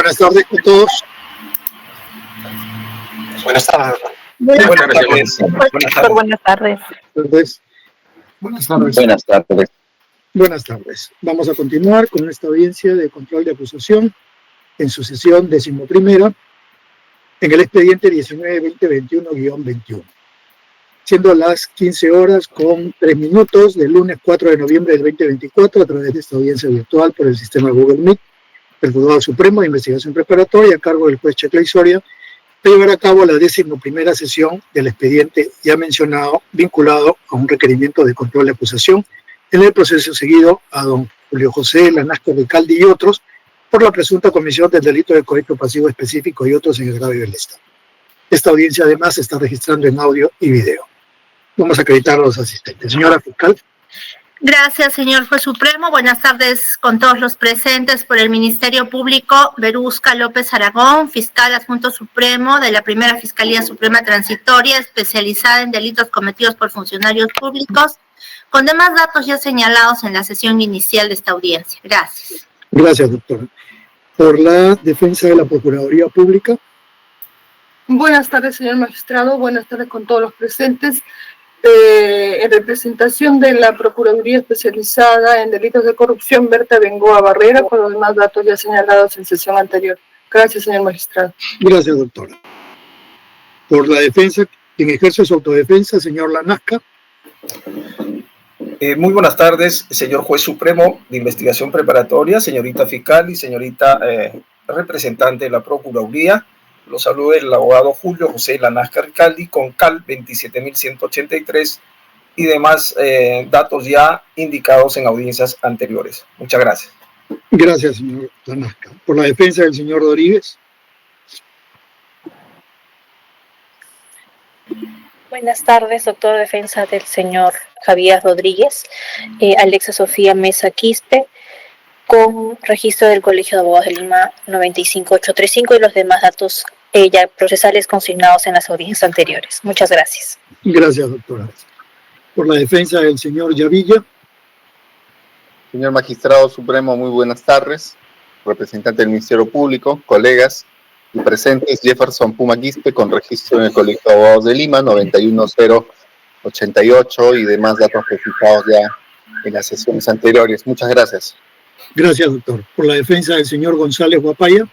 Buenas tardes con todos. Buenas tardes. Buenas tardes. Buenas tardes. Vamos a continuar con esta audiencia de control de acusación en su sesión 11ª en el expediente 19-2021-21, siendo las 15 horas con 3 minutos del lunes 4 de noviembre del 2024 a través de esta audiencia virtual por el sistema Google Meet, el Juzgado Supremo de Investigación Preparatoria a cargo del juez Checley Soria, de llevar a cabo la 11ª sesión del expediente ya mencionado, vinculado a un requerimiento de control de acusación en el proceso seguido a don Julio José Lanasca Recaldi y otros por la presunta comisión del delito de cohecho pasivo específico y otros en el agravio del Estado. Esta audiencia además se está registrando en audio y video. Vamos a acreditar a los asistentes. Señora fiscal. Gracias, señor juez supremo. Buenas tardes con todos los presentes. Por el Ministerio Público, Berusca López Aragón, fiscal adjunto supremo de la Primera Fiscalía Suprema Transitoria, especializada en delitos cometidos por funcionarios públicos, con demás datos ya señalados en la sesión inicial de esta audiencia. Gracias. Gracias, doctora. Por la defensa de la Procuraduría Pública. Buenas tardes, señor magistrado. Buenas tardes con todos los presentes. En representación de la Procuraduría Especializada en Delitos de Corrupción, Berta Bengoa Barrera, con los demás datos ya señalados en sesión anterior. Gracias, señor magistrado. Gracias, doctora. Por la defensa, quien ejerce su autodefensa, señor Lanasca. Muy buenas tardes, señor juez supremo de investigación preparatoria, señorita fiscal y señorita representante de la Procuraduría. Los saluda el abogado Julio José Lanasca Recaldi con CAL 27183 y demás datos ya indicados en audiencias anteriores. Muchas gracias. Gracias, señor Lanasca. Por la defensa del señor Rodríguez. Buenas tardes, doctor. Defensa del señor Javier Rodríguez, Alexa Sofía Mesa Quispe, con registro del Colegio de Abogados de Lima 95835 y los demás datos ya procesales consignados en las audiencias anteriores. Muchas gracias. Gracias, doctora. Por la defensa del señor Yavilla. Señor Magistrado Supremo, muy buenas tardes. Representante del Ministerio Público, colegas y presentes, Jefferson Puma Quispe, con registro en el Colegio de Abogados de Lima 91088 y demás datos fijados ya en las sesiones anteriores. Muchas gracias. Gracias, doctor. Por la defensa del señor González Guapaya.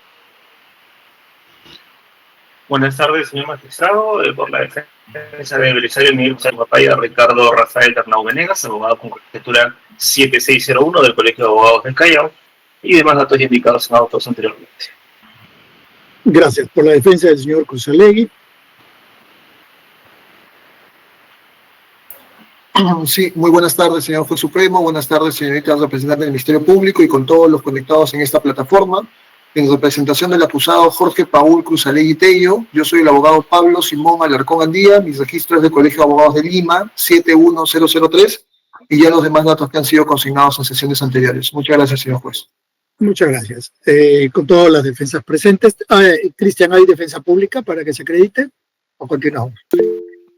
Buenas tardes, señor magistrado. Por la defensa del Belisario Miguel González Guapaya, Ricardo Rafael Ternau Venegas, abogado con colegiatura 7601 del Colegio de Abogados del Callao, y demás datos indicados en autos anteriormente. Gracias. Por la defensa del señor Cruzallegui. Sí, muy buenas tardes, señor juez supremo. Buenas tardes, señoritas representantes del Ministerio Público y con todos los conectados en esta plataforma. En representación del acusado Jorge Paul Cruzallegui Tello, yo soy el abogado Pablo Simón Alarcón Andía, mis registros del Colegio de Abogados de Lima 71003 y ya los demás datos que han sido consignados en sesiones anteriores. Muchas gracias, señor juez. Muchas gracias. Con todas las defensas presentes. Cristian, ¿hay defensa pública para que se acredite? ¿O continuamos?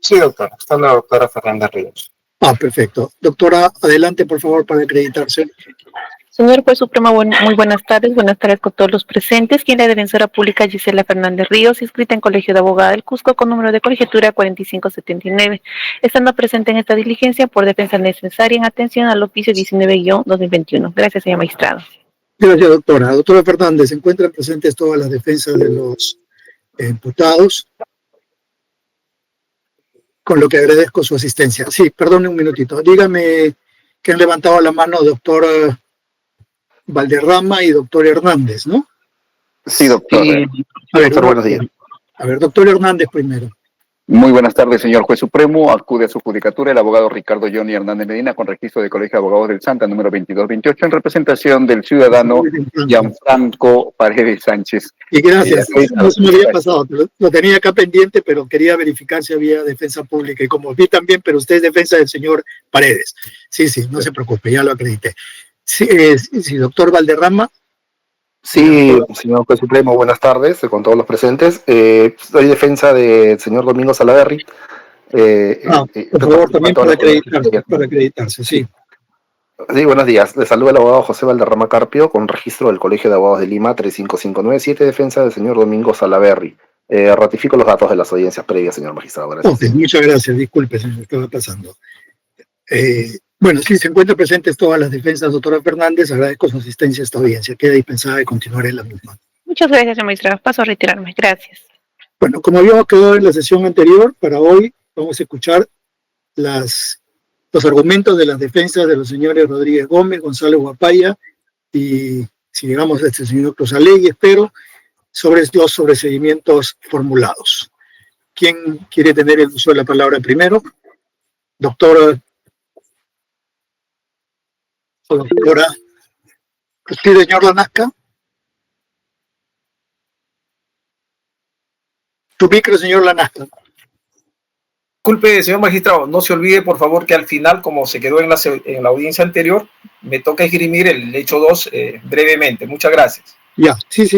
Sí, doctora. Está la doctora Fernanda Ríos. Perfecto. Doctora, adelante, por favor, para acreditarse. Señor juez supremo, muy buenas tardes. Buenas tardes con todos los presentes. Quien la defensora pública Gisela Fernández Ríos, inscrita en Colegio de Abogados del Cusco con número de colegiatura 4579, estando presente en esta diligencia por defensa necesaria en atención al oficio 19-2021. Gracias, señor magistrado. Gracias, doctora. Doctora Fernández, se encuentran presentes todas las defensas de los imputados, con lo que agradezco su asistencia. Sí, perdone un minutito. Dígame que han levantado la mano doctor Valderrama y doctor Hernández, ¿no? Sí, doctor. Doctor, buenos días. A ver, doctor Hernández primero. Muy buenas tardes, señor juez supremo. Acude a su judicatura el abogado Ricardo Johnny Hernández Medina con registro de Colegio de Abogados del Santa, número 2228, en representación del ciudadano Gianfranco Paredes Sánchez. Y gracias. No se me había pasado. Lo tenía acá pendiente, pero quería verificar si había defensa pública. Y como vi también, pero usted es defensa del señor Paredes. Sí, no se preocupe, ya lo acredité. Sí, doctor Valderrama. Sí, señor juez supremo, buenas tardes con todos los presentes. Soy defensa del señor Domingo Salaverry. Por favor, también para acreditarse, sí. Sí, buenos días. Le saluda el abogado José Valderrama Carpio con registro del Colegio de Abogados de Lima 35597, defensa del señor Domingo Salaverry. Ratifico los datos de las audiencias previas, señor magistrado. Gracias. Ok, muchas gracias. Disculpe, se me estaba pasando. Bueno, sí, se encuentran presentes todas las defensas, doctora Fernández. Agradezco su asistencia a esta audiencia. Queda dispensada de continuar en la misma. Muchas gracias, señor magistrado. Paso a retirarme. Gracias. Bueno, como habíamos quedado en la sesión anterior, para hoy vamos a escuchar los argumentos de las defensas de los señores Rodríguez Gómez, González Guapaya y, si llegamos a este señor Cruzalegui, espero, sobre los sobreseimientos formulados. ¿Quién quiere tener el uso de la palabra primero? Doctora o doctora. ¿Sí, señor Lanasca? Tu micro, señor Lanasca. Disculpe, señor magistrado, no se olvide, por favor, que al final, como se quedó en la audiencia anterior, me toca esgrimir el hecho 2 brevemente. Muchas gracias. Ya, sí.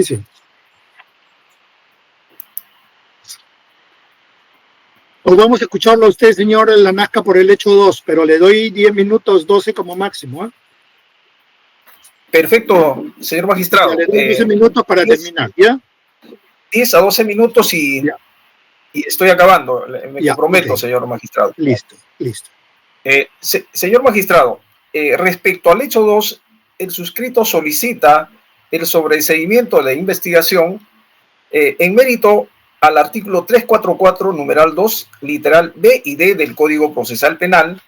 Pues vamos a escucharlo a usted, señor Lanasca, por el hecho 2, pero le doy 10 minutos, 12 como máximo, ¿eh? Perfecto, señor magistrado. Ya, le doy 12 minutos para terminar, ¿ya? 10 a 12 minutos y estoy acabando, me comprometo, okay, señor magistrado. Listo. Señor magistrado, respecto al hecho 2, el suscrito solicita el sobreseimiento de la investigación en mérito al artículo 344, numeral 2, literal B y D del Código Procesal Penal,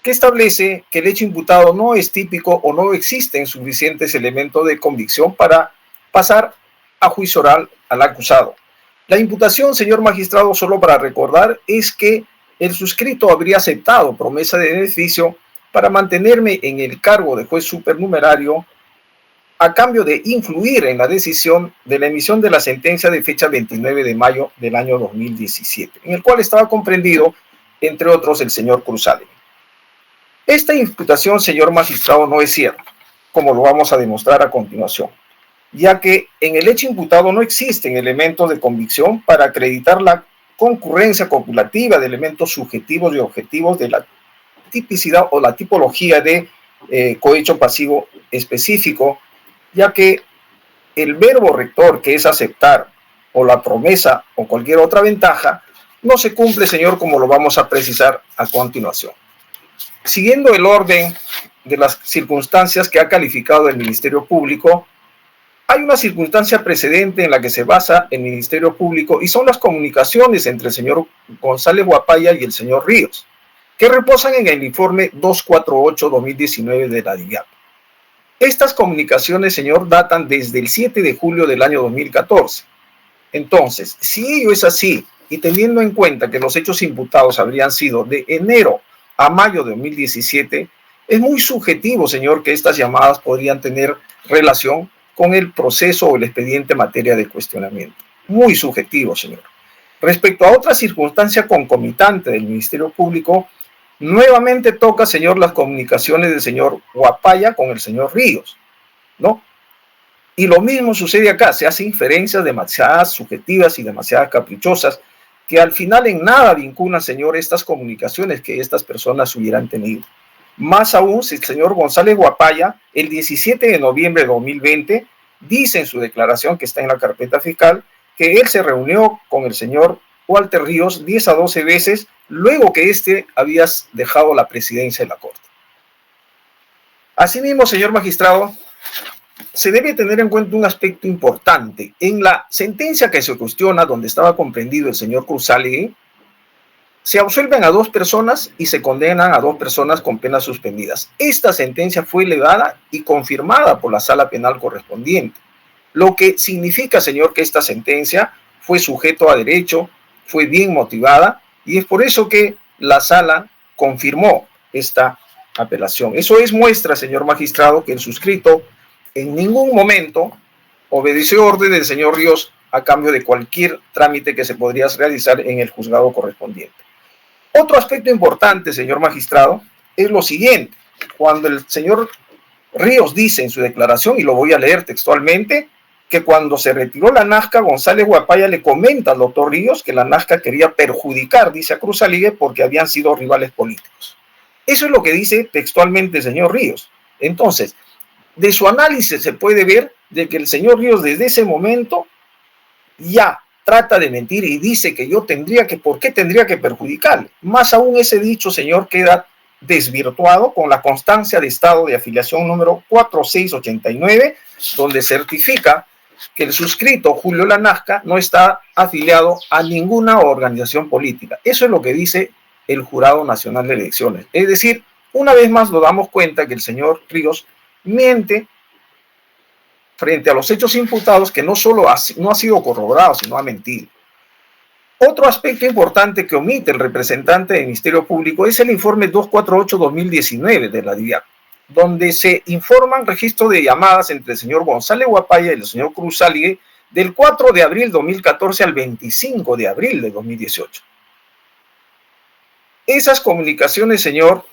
que establece que el hecho imputado no es típico o no existen suficientes elementos de convicción para pasar a juicio oral al acusado. La imputación, señor magistrado, solo para recordar, es que el suscrito habría aceptado promesa de beneficio para mantenerme en el cargo de juez supernumerario a cambio de influir en la decisión de la emisión de la sentencia de fecha 29 de mayo del año 2017, en el cual estaba comprendido, entre otros, el señor Cruzalegui. Esta imputación, señor magistrado, no es cierta, como lo vamos a demostrar a continuación, ya que en el hecho imputado no existen elementos de convicción para acreditar la concurrencia copulativa de elementos subjetivos y objetivos de la tipicidad o la tipología de cohecho pasivo específico, ya que el verbo rector, que es aceptar, o la promesa o cualquier otra ventaja, no se cumple, señor, como lo vamos a precisar a continuación. Siguiendo el orden de las circunstancias que ha calificado el Ministerio Público, hay una circunstancia precedente en la que se basa el Ministerio Público y son las comunicaciones entre el señor González Guapaya y el señor Ríos, que reposan en el informe 248-2019 de la DIVIAP. Estas comunicaciones, señor, datan desde el 7 de julio del año 2014. Entonces, si ello es así, y teniendo en cuenta que los hechos imputados habrían sido de enero a mayo de 2017, es muy subjetivo, señor, que estas llamadas podrían tener relación con el proceso o el expediente en materia de cuestionamiento. Muy subjetivo, señor. Respecto a otra circunstancia concomitante del Ministerio Público, nuevamente toca, señor, las comunicaciones del señor Guapaya con el señor Ríos, ¿no? Y lo mismo sucede acá, se hacen inferencias demasiadas subjetivas y demasiadas caprichosas que al final en nada vinculan, señor, estas comunicaciones que estas personas hubieran tenido. Más aún, si el señor González Guapaya, el 17 de noviembre de 2020, dice en su declaración que está en la carpeta fiscal que él se reunió con el señor Walter Ríos 10 a 12 veces luego que éste había dejado la presidencia de la Corte. Asimismo, señor magistrado, se debe tener en cuenta un aspecto importante. En la sentencia que se cuestiona, donde estaba comprendido el señor Cruzalegui, se absuelven a 2 personas y se condenan a 2 personas con penas suspendidas. Esta sentencia fue elevada y confirmada por la sala penal correspondiente, lo que significa, señor, que esta sentencia fue sujeto a derecho, fue bien motivada, y es por eso que la sala confirmó esta apelación. Eso es muestra, señor magistrado, que el suscrito en ningún momento obedeció orden del señor Ríos a cambio de cualquier trámite que se podría realizar en el juzgado correspondiente. Otro aspecto importante, señor magistrado, es lo siguiente. Cuando el señor Ríos dice en su declaración, y lo voy a leer textualmente, que cuando se retiró la Nazca, González Guapaya le comenta al doctor Ríos que la Nazca quería perjudicar, dice a Cruzalegui, porque habían sido rivales políticos. Eso es lo que dice textualmente el señor Ríos. Entonces, de su análisis se puede ver de que el señor Ríos desde ese momento ya trata de mentir y dice que yo ¿por qué tendría que perjudicarle? Más aún ese dicho, señor, queda desvirtuado con la constancia de estado de afiliación número 4689, donde certifica que el suscrito Julio Lanasca no está afiliado a ninguna organización política. Eso es lo que dice el Jurado Nacional de Elecciones. Es decir, una vez más nos damos cuenta que el señor Ríos miente frente a los hechos imputados, que no solo no ha sido corroborado, sino ha mentido. Otro aspecto importante que omite el representante del Ministerio Público es el informe 248-2019 de la DIAC, donde se informan registro de llamadas entre el señor González Huapaya y el señor Cruz Aligue del 4 de abril de 2014 al 25 de abril de 2018. Esas comunicaciones, señor,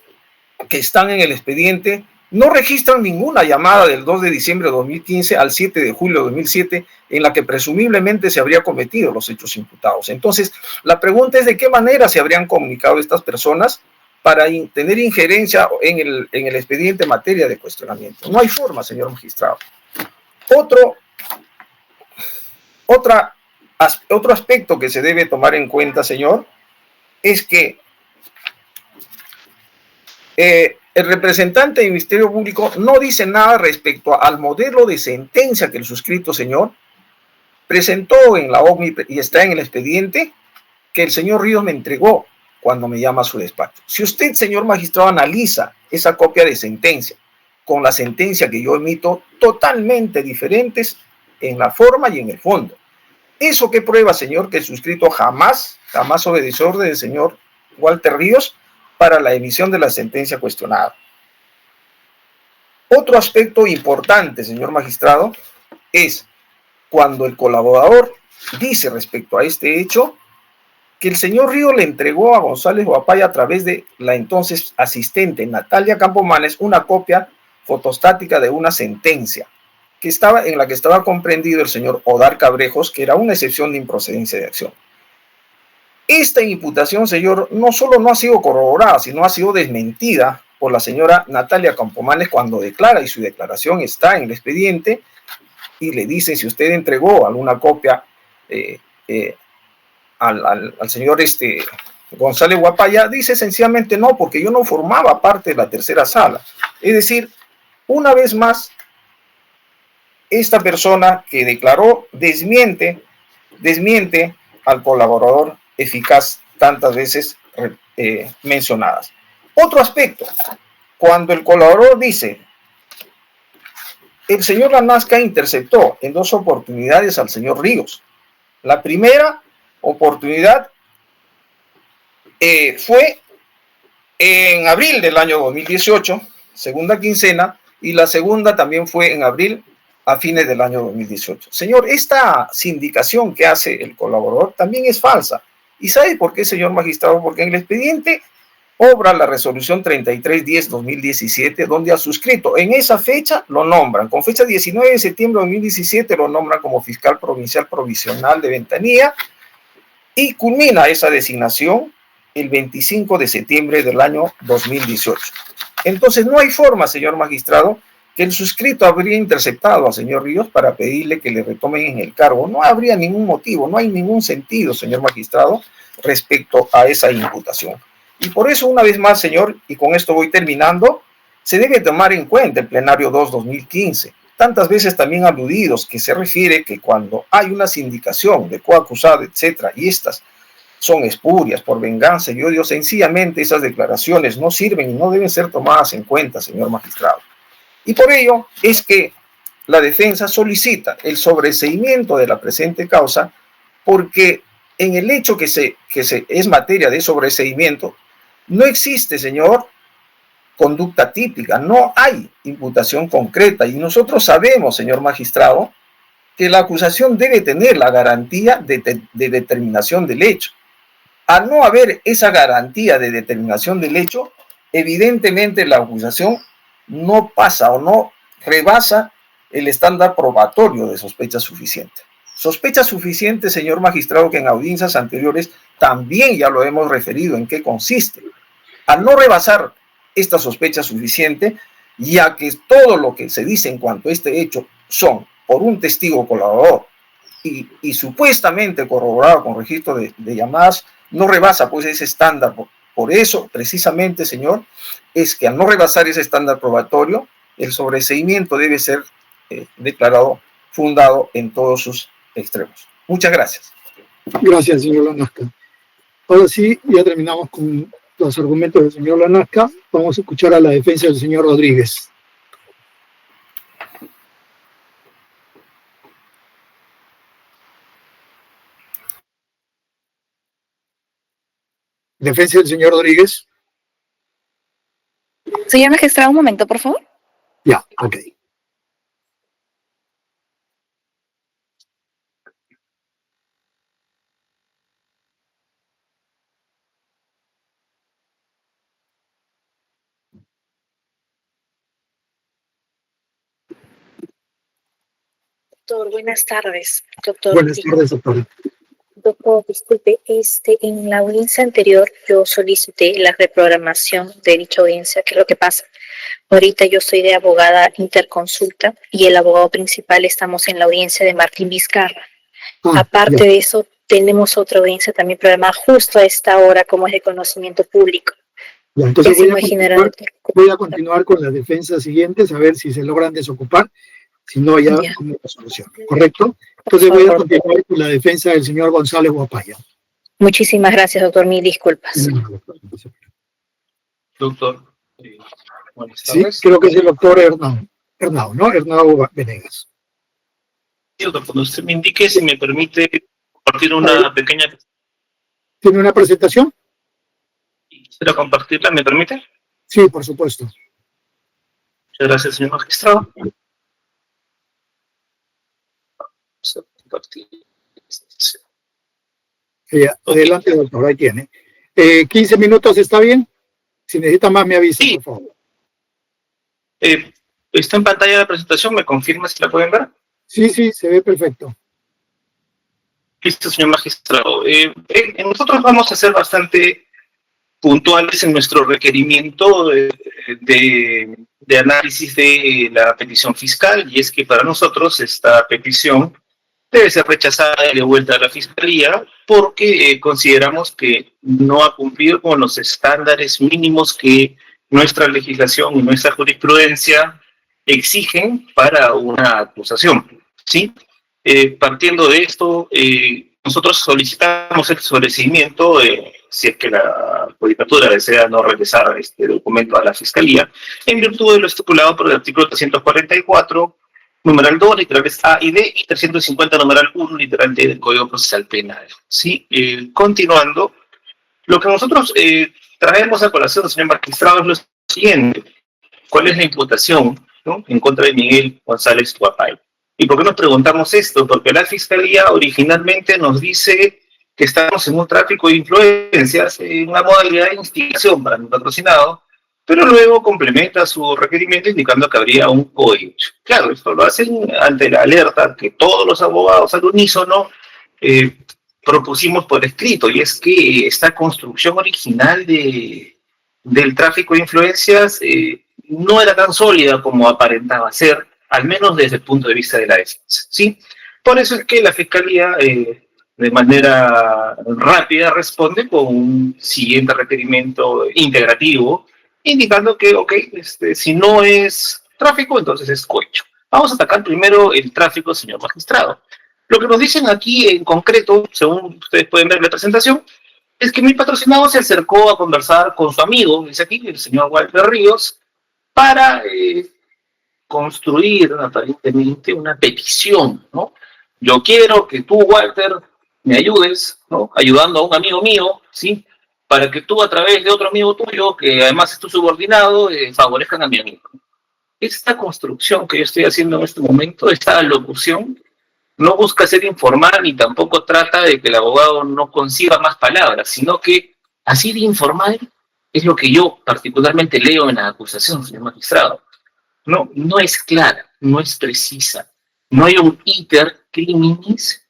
que están en el expediente, no registran ninguna llamada del 2 de diciembre de 2015 al 7 de julio de 2007 en la que presumiblemente se habría cometido los hechos imputados. Entonces, la pregunta es de qué manera se habrían comunicado estas personas para tener injerencia en el expediente en materia de cuestionamiento. No hay forma, señor magistrado. Otro aspecto que se debe tomar en cuenta, señor, es que el representante del Ministerio Público no dice nada respecto al modelo de sentencia que el suscrito señor presentó en la OMI y está en el expediente que el señor Ríos me entregó cuando me llama a su despacho. Si usted, señor magistrado, analiza esa copia de sentencia con la sentencia que yo emito, totalmente diferentes en la forma y en el fondo. ¿Eso qué prueba, señor? Que el suscrito jamás obedeció orden del señor Walter Ríos para la emisión de la sentencia cuestionada. Otro aspecto importante, señor magistrado, es cuando el colaborador dice respecto a este hecho que el señor Ríos le entregó a González Huapaya a través de la entonces asistente Natalia Campomanes una copia fotostática de una sentencia en la que estaba comprendido el señor Odar Cabrejos, que era una excepción de improcedencia de acción. Esta imputación, señor, no solo no ha sido corroborada, sino ha sido desmentida por la señora Natalia Campomanes cuando declara, y su declaración está en el expediente, y le dice si usted entregó alguna copia al señor González Huapaya, dice sencillamente no, porque yo no formaba parte de la tercera sala. Es decir, una vez más, esta persona que declaró desmiente al colaborador eficaz tantas veces mencionadas. Otro aspecto, cuando el colaborador dice, el señor Lanasca interceptó en 2 oportunidades al señor Ríos. La primera oportunidad fue en abril del año 2018, segunda quincena, y la segunda también fue en abril a fines del año 2018. Señor, esta sindicación que hace el colaborador también es falsa. ¿Y sabe por qué, señor magistrado? Porque en el expediente obra la resolución 3310-2017, donde al suscrito en esa fecha lo nombran, con fecha 19 de septiembre de 2017 lo nombran como fiscal provincial provisional de Ventanilla, y culmina esa designación el 25 de septiembre del año 2018. Entonces no hay forma, señor magistrado, que el suscrito habría interceptado al señor Ríos para pedirle que le retomen en el cargo. No habría ningún motivo, no hay ningún sentido, señor magistrado, respecto a esa imputación. Y por eso, una vez más, señor, y con esto voy terminando, se debe tomar en cuenta el plenario 2-2015, tantas veces también aludidos, que se refiere que cuando hay una sindicación de coacusado, etcétera, y estas son espurias por venganza y odio, sencillamente esas declaraciones no sirven y no deben ser tomadas en cuenta, señor magistrado. Y por ello es que la defensa solicita el sobreseimiento de la presente causa, porque en el hecho que es materia de sobreseimiento, no existe, señor, conducta típica, no hay imputación concreta, y nosotros sabemos, señor magistrado, que la acusación debe tener la garantía de determinación del hecho. Al no haber esa garantía de determinación del hecho, evidentemente la acusación no pasa o no rebasa el estándar probatorio de sospecha suficiente. Sospecha suficiente, señor magistrado, que en audiencias anteriores también ya lo hemos referido en qué consiste. Al no rebasar esta sospecha suficiente, ya que todo lo que se dice en cuanto a este hecho son por un testigo colaborador y supuestamente corroborado con registro de llamadas, no rebasa pues ese estándar. Por eso, precisamente, señor, es que al no rebasar ese estándar probatorio, el sobreseimiento debe ser declarado fundado en todos sus extremos. Muchas gracias. Gracias, señor Lanasca. Ahora sí, ya terminamos con los argumentos del señor Lanasca. Vamos a escuchar a la defensa del señor Rodríguez. Defensa del señor Rodríguez. Señor magistrado, un momento, por favor. Ya, ok. Doctor, buenas tardes. Doctor, Buenas tardes, doctor. Doctor, disculpe, en la audiencia anterior yo solicité la reprogramación de dicha audiencia. ¿Qué es lo que pasa? Ahorita yo soy de abogada interconsulta y el abogado principal estamos en la audiencia de Martín Vizcarra. Aparte de eso, tenemos otra audiencia también programada justo a esta hora, como es de conocimiento público. Ya, entonces voy a continuar con las defensas siguientes, a ver si se logran desocupar, si no ya como solución, ¿correcto? Entonces voy a continuar con la defensa del señor González Guapaya. Muchísimas gracias, doctor, mil disculpas. Doctor, buenas tardes. Sí, creo que es el doctor Hernao, ¿no? Hernao Venegas. Sí, doctor, cuando usted me indique, si me permite compartir una pequeña... ¿Tiene una presentación? ¿Quisiera compartirla? ¿Me permite? Sí, por supuesto. Muchas gracias, señor magistrado. Adelante, doctor, ahí tiene. 15 minutos, ¿está bien? Si necesita más, me avisa, sí, por favor. ¿Está en pantalla la presentación? ¿Me confirma si la pueden ver? Sí, sí, se ve perfecto. Listo, señor magistrado. Nosotros vamos a ser bastante puntuales en nuestro requerimiento de análisis de la petición fiscal, y es que para nosotros esta petición debe ser rechazada y devuelta a la Fiscalía porque consideramos que no ha cumplido con los estándares mínimos que nuestra legislación y nuestra jurisprudencia exigen para una acusación, ¿sí? Partiendo de esto, nosotros solicitamos el sobreseimiento, si es que la Judicatura desea no regresar este documento a la Fiscalía, en virtud de lo estipulado por el artículo 344, numeral 2, literales A y D, y 350, numeral 1, literal D del Código Procesal Penal. ¿Sí? Continuando, lo que nosotros traemos a colación, señor magistrado, es lo siguiente. ¿Cuál es la imputación, ¿no?, en contra de Miguel González Guapaya? ¿Y por qué nos preguntamos esto? Porque la Fiscalía originalmente nos dice que estamos en un tráfico de influencias, en una modalidad de instigación para el patrocinado, pero luego complementa su requerimiento indicando que habría un cohecho. Claro, esto lo hacen ante la alerta que todos los abogados al unísono propusimos por escrito, y es que esta construcción original del tráfico de influencias no era tan sólida como aparentaba ser, al menos desde el punto de vista de la defensa, ¿sí? Por eso es que la Fiscalía, de manera rápida, responde con un siguiente requerimiento integrativo, indicando que, si no es tráfico, entonces es cohecho. Vamos a atacar primero el tráfico, señor magistrado. Lo que nos dicen aquí en concreto, según ustedes pueden ver en la presentación, es que mi patrocinado se acercó a conversar con su amigo, dice aquí, el señor Walter Ríos, para construir aparentemente una petición, ¿no? Yo quiero que tú, Walter, me ayudes, ¿no?, ayudando a un amigo mío, ¿sí?, para que tú, a través de otro amigo tuyo, que además es tu subordinado, favorezcan a mi amigo. Esta construcción que yo estoy haciendo en este momento, esta alocución, no busca ser informal ni tampoco trata de que el abogado no consiga más palabras, sino que así de informal es lo que yo particularmente leo en la acusación, señor magistrado. No es clara, no es precisa, no hay un iter criminis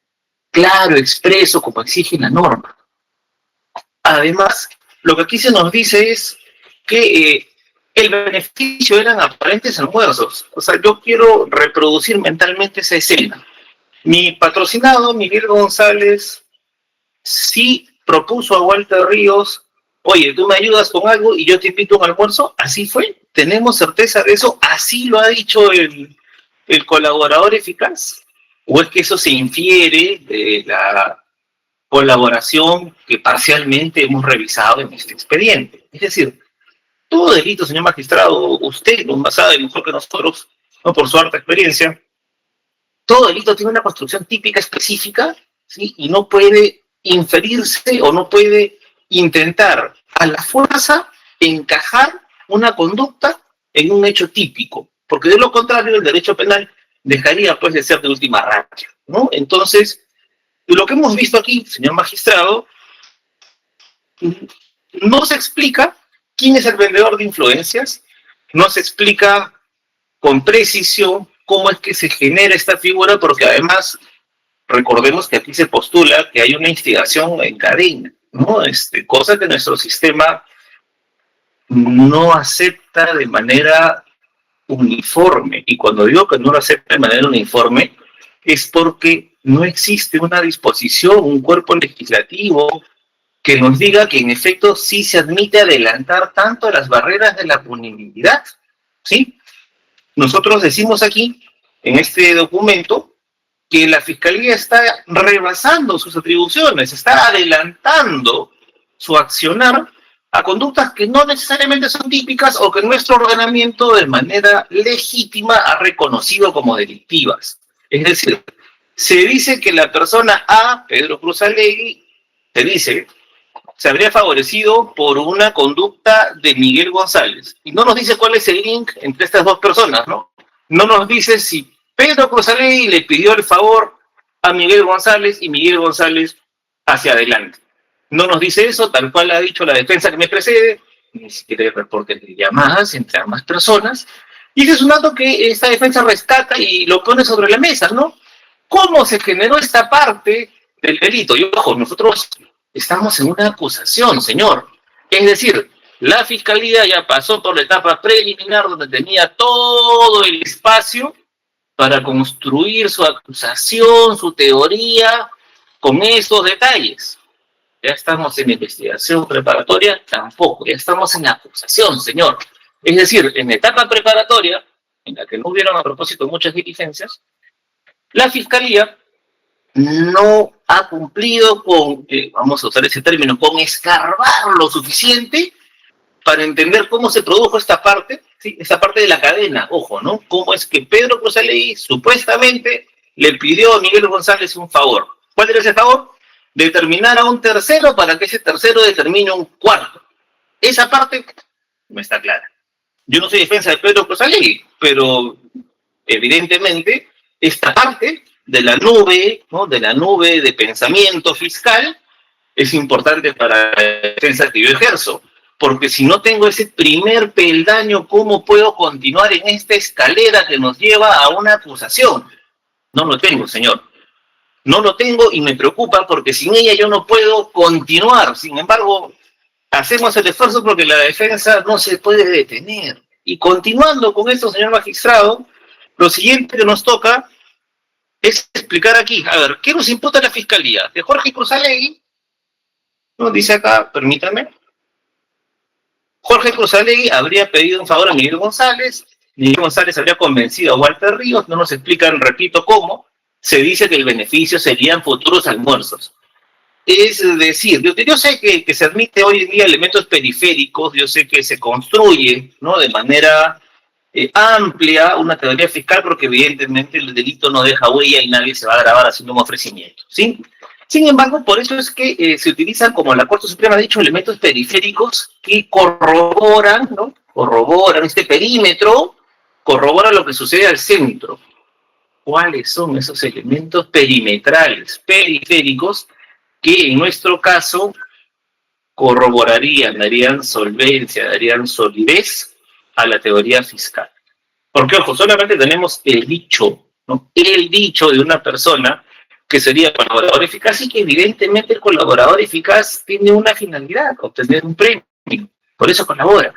claro, expreso, como exige la norma. Además, lo que aquí se nos dice es que el beneficio eran aparentes almuerzos. O sea, yo quiero reproducir mentalmente esa escena. Mi patrocinado, Miguel González, sí propuso a Walter Ríos, oye, tú me ayudas con algo y yo te invito a un almuerzo. Así fue, tenemos certeza de eso, así lo ha dicho el colaborador eficaz. ¿O es que eso se infiere de la colaboración que parcialmente hemos revisado en este expediente? Es decir, todo delito, señor magistrado, usted lo sabe mejor que nosotros, ¿no? Por su alta experiencia, todo delito tiene una construcción típica específica, ¿sí? Y no puede inferirse o no puede intentar a la fuerza encajar una conducta en un hecho típico, porque de lo contrario el derecho penal dejaría pues de ser de última ratio, ¿no? Entonces, lo que hemos visto aquí, señor magistrado, no se explica quién es el vendedor de influencias, no se explica con precisión cómo es que se genera esta figura, porque además recordemos que aquí se postula que hay una instigación en cadena, ¿no? Cosa que nuestro sistema no acepta de manera uniforme. Y cuando digo que no lo acepta de manera uniforme, es porque no existe una disposición, un cuerpo legislativo que nos diga que en efecto sí se admite adelantar tanto las barreras de la punibilidad, ¿sí? Nosotros decimos aquí, en este documento, que la Fiscalía está rebasando sus atribuciones, está adelantando su accionar a conductas que no necesariamente son típicas o que nuestro ordenamiento de manera legítima ha reconocido como delictivas. Es decir, se dice que la persona A, Pedro Cruzallegui, se habría favorecido por una conducta de Miguel González. Y no nos dice cuál es el link entre estas dos personas, ¿no? No nos dice si Pedro Cruzallegui le pidió el favor a Miguel González y Miguel González hacia adelante. No nos dice eso, tal cual ha dicho la defensa que me precede, ni siquiera hay reportes de llamadas entre ambas personas. Y ese es un dato que esta defensa rescata y lo pone sobre la mesa, ¿no? ¿Cómo se generó esta parte del delito? Y ojo, nosotros estamos en una acusación, señor. Es decir, la Fiscalía ya pasó por la etapa preliminar donde tenía todo el espacio para construir su acusación, su teoría, con esos detalles. Ya estamos en investigación preparatoria, tampoco, ya estamos en acusación, señor. Es decir, en la etapa preparatoria, en la que no hubieron a propósito muchas diligencias, la Fiscalía no ha cumplido con, vamos a usar ese término, con escarbar lo suficiente para entender cómo se produjo esta parte, ¿sí? Esta parte de la cadena, ojo, ¿no? Cómo es que Pedro Cruzallegui supuestamente le pidió a Miguel González un favor. ¿Cuál era ese favor? Determinar a un tercero para que ese tercero determine un cuarto. Esa parte no está clara. Yo no soy defensa de Pedro Cruzallegui, pero evidentemente esta parte de la nube, ¿no? De la nube de pensamiento fiscal es importante para la defensa que yo ejerzo. Porque si no tengo ese primer peldaño, ¿cómo puedo continuar en esta escalera que nos lleva a una acusación? No lo tengo, señor. No lo tengo y me preocupa porque sin ella yo no puedo continuar. Sin embargo, hacemos el esfuerzo porque la defensa no se puede detener. Y continuando con esto, señor magistrado, lo siguiente que nos toca es explicar aquí, a ver, ¿qué nos imputa la Fiscalía? Que Jorge Cruzallegui, nos dice acá, permítanme, Jorge Cruzallegui habría pedido un favor a Miguel González habría convencido a Walter Ríos, no nos explican, repito, cómo, se dice que el beneficio serían futuros almuerzos. Es decir, yo sé que se admite hoy en día elementos periféricos, yo sé que se construye, ¿no? De manera amplia una teoría fiscal porque evidentemente el delito no deja huella y nadie se va a grabar haciendo un ofrecimiento, ¿sí? Sin embargo, por eso es que se utilizan, como la Corte Suprema ha dicho, elementos periféricos que corroboran, ¿no? Corroboran este perímetro, corroboran lo que sucede al centro. ¿Cuáles son esos elementos perimetrales, periféricos, que en nuestro caso corroborarían, darían solvencia, darían solidez a la teoría fiscal? Porque, ojo, solamente tenemos el dicho, ¿no? El dicho de una persona que sería colaborador eficaz y que evidentemente el colaborador eficaz tiene una finalidad, obtener un premio. Por eso colabora.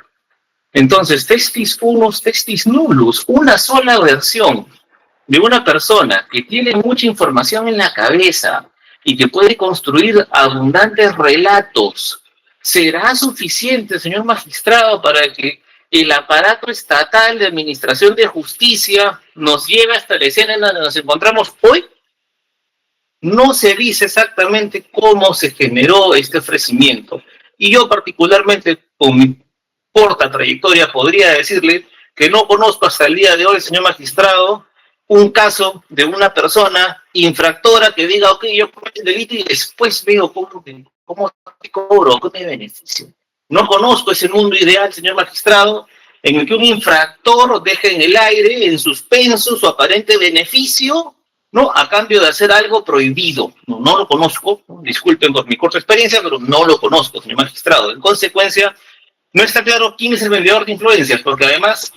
Entonces, testis unus, testis nullus, una sola versión de una persona que tiene mucha información en la cabeza y que puede construir abundantes relatos, ¿será suficiente, señor magistrado, para que el aparato estatal de administración de justicia nos lleve hasta la escena en donde nos encontramos hoy? No se dice exactamente cómo se generó este ofrecimiento. Y yo particularmente, con mi corta trayectoria, podría decirle que no conozco hasta el día de hoy, señor magistrado, un caso de una persona infractora que diga, ok, yo cometí el delito y después veo cómo te cobro, cómo me beneficio. No conozco ese mundo ideal, señor magistrado, en el que un infractor deje en el aire, en suspenso, su aparente beneficio, ¿no? A cambio de hacer algo prohibido. No lo conozco, ¿no? Disculpen por mi corta experiencia, pero no lo conozco, señor magistrado. En consecuencia, no está claro quién es el vendedor de influencias, porque además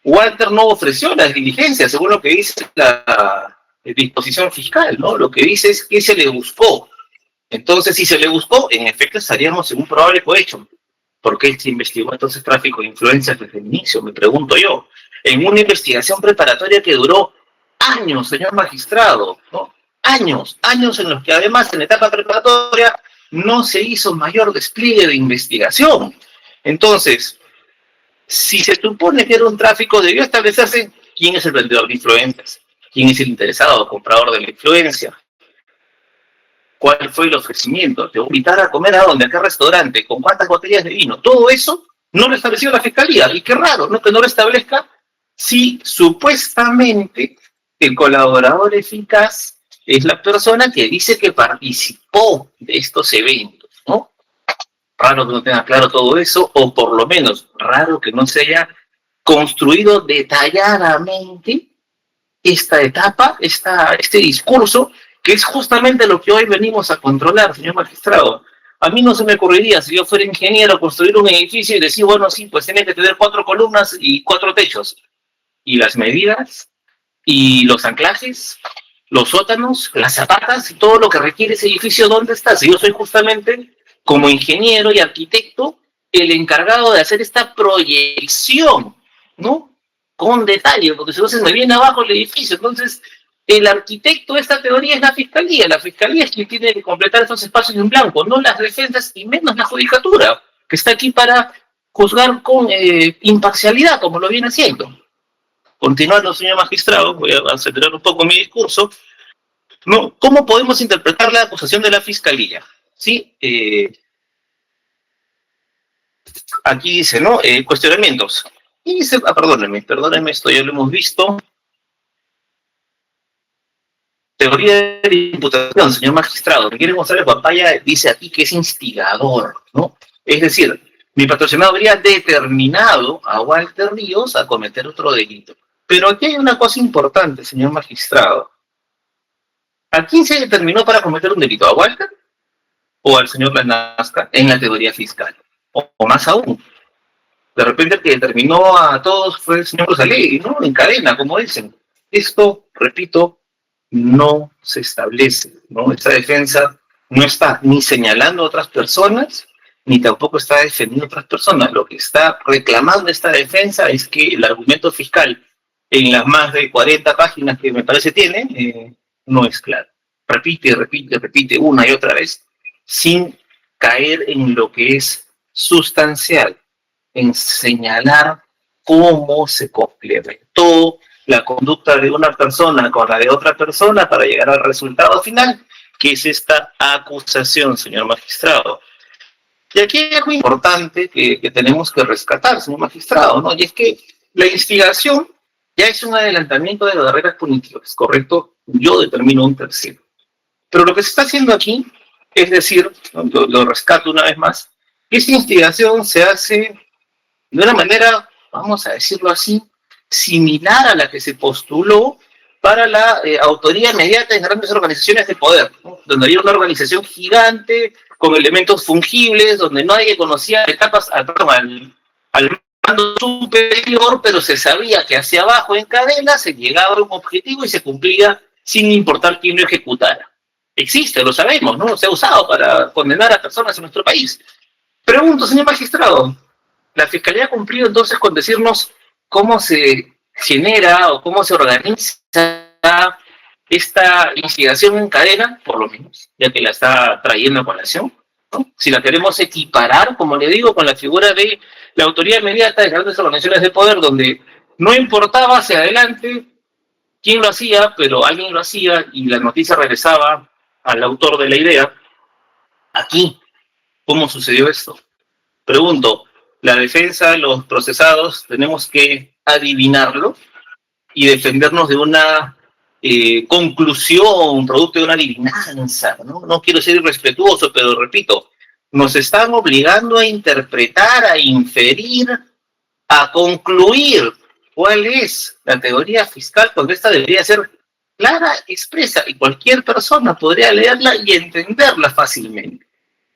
Walter no ofreció las diligencias, según lo que dice la disposición fiscal, ¿no? Lo que dice es que se le buscó. Entonces, si se le buscó, en efecto estaríamos en un probable cohecho. ¿Por qué se investigó entonces tráfico de influencias desde el inicio? Me pregunto yo. En una investigación preparatoria que duró años, señor magistrado, ¿no? Años en los que además en la etapa preparatoria no se hizo mayor despliegue de investigación. Entonces, si se supone que era un tráfico, debió establecerse quién es el vendedor de influencias, quién es el interesado o comprador de la influencia, cuál fue el ofrecimiento, te voy a invitar a comer a dónde, a qué restaurante, con cuántas botellas de vino. Todo eso no lo estableció la fiscalía. Y qué raro, ¿no? Que no lo establezca si supuestamente el colaborador eficaz es la persona que dice que participó de estos eventos, ¿no? Raro que no tenga claro todo eso, o por lo menos raro que no se haya construido detalladamente esta etapa, este discurso, que es justamente lo que hoy venimos a controlar, señor magistrado. A mí no se me ocurriría, si yo fuera ingeniero, construir un edificio y decir, bueno, sí, pues tiene que tener 4 columnas y 4 techos. ¿Y las medidas? ¿Y los anclajes? ¿Los sótanos? ¿Las zapatas? Y todo lo que requiere ese edificio, ¿dónde está? Si yo soy justamente, como ingeniero y arquitecto, el encargado de hacer esta proyección, ¿no? Con detalle, porque si no se me viene abajo el edificio. Entonces, el arquitecto de esta teoría es la fiscalía. La fiscalía es quien tiene que completar esos espacios en blanco, no las defensas y menos la judicatura, que está aquí para juzgar con imparcialidad, como lo viene haciendo. Continuando, señor magistrado, voy a acelerar un poco mi discurso, ¿no? ¿Cómo podemos interpretar la acusación de la fiscalía? ¿Sí? Aquí dice, ¿no? Cuestionamientos. Y dice, perdónenme, esto ya lo hemos visto. Teoría de imputación, señor magistrado. Miguel González Guapaya dice aquí que es instigador, ¿no? Es decir, mi patrocinado habría determinado a Walter Ríos a cometer otro delito. Pero aquí hay una cosa importante, señor magistrado. ¿A quién se determinó para cometer un delito? ¿A Walter o al señor Lanasca en la teoría fiscal? O más aún, de repente el que determinó a todos fue el señor Rosalí, ¿no? En cadena, como dicen. Esto, repito, no se establece, ¿no? Esta defensa no está ni señalando a otras personas, ni tampoco está defendiendo a otras personas. Lo que está reclamando esta defensa es que el argumento fiscal, en las más de 40 páginas que me parece tiene, no es claro. Repite una y otra vez, sin caer en lo que es sustancial, en señalar cómo se complementó la conducta de una persona con la de otra persona para llegar al resultado final, que es esta acusación, señor magistrado. Y aquí hay algo importante que tenemos que rescatar, señor magistrado, ¿no? Y es que la instigación ya es un adelantamiento de las barreras punitivas, ¿correcto? Yo determino un tercero. Pero lo que se está haciendo aquí, es decir, lo rescato una vez más, esta instigación se hace de una manera, vamos a decirlo así, similar a la que se postuló para la autoría inmediata en grandes organizaciones de poder, ¿no? Donde había una organización gigante, con elementos fungibles, donde nadie conocía etapas al mando superior, pero se sabía que hacia abajo en cadena se llegaba a un objetivo y se cumplía sin importar quién lo ejecutara. Existe, lo sabemos, ¿no? Se ha usado para condenar a personas en nuestro país. Pregunto, señor magistrado, La Fiscalía ha cumplido entonces con decirnos cómo se genera o cómo se organiza esta instigación en cadena, por lo menos, ya que la está trayendo a colación, ¿no? Si la queremos equiparar, como le digo, con la figura de la autoridad inmediata de grandes organizaciones de poder, donde no importaba hacia adelante quién lo hacía, pero alguien lo hacía y la noticia regresaba al autor de la idea. Aquí, ¿cómo sucedió esto? Pregunto, la defensa, los procesados, tenemos que adivinarlo y defendernos de una conclusión, producto de una adivinanza, ¿no? No quiero ser irrespetuoso, pero repito, nos están obligando a interpretar, a inferir, a concluir cuál es la teoría fiscal cuando esta debería ser clara, expresa, y cualquier persona podría leerla y entenderla fácilmente.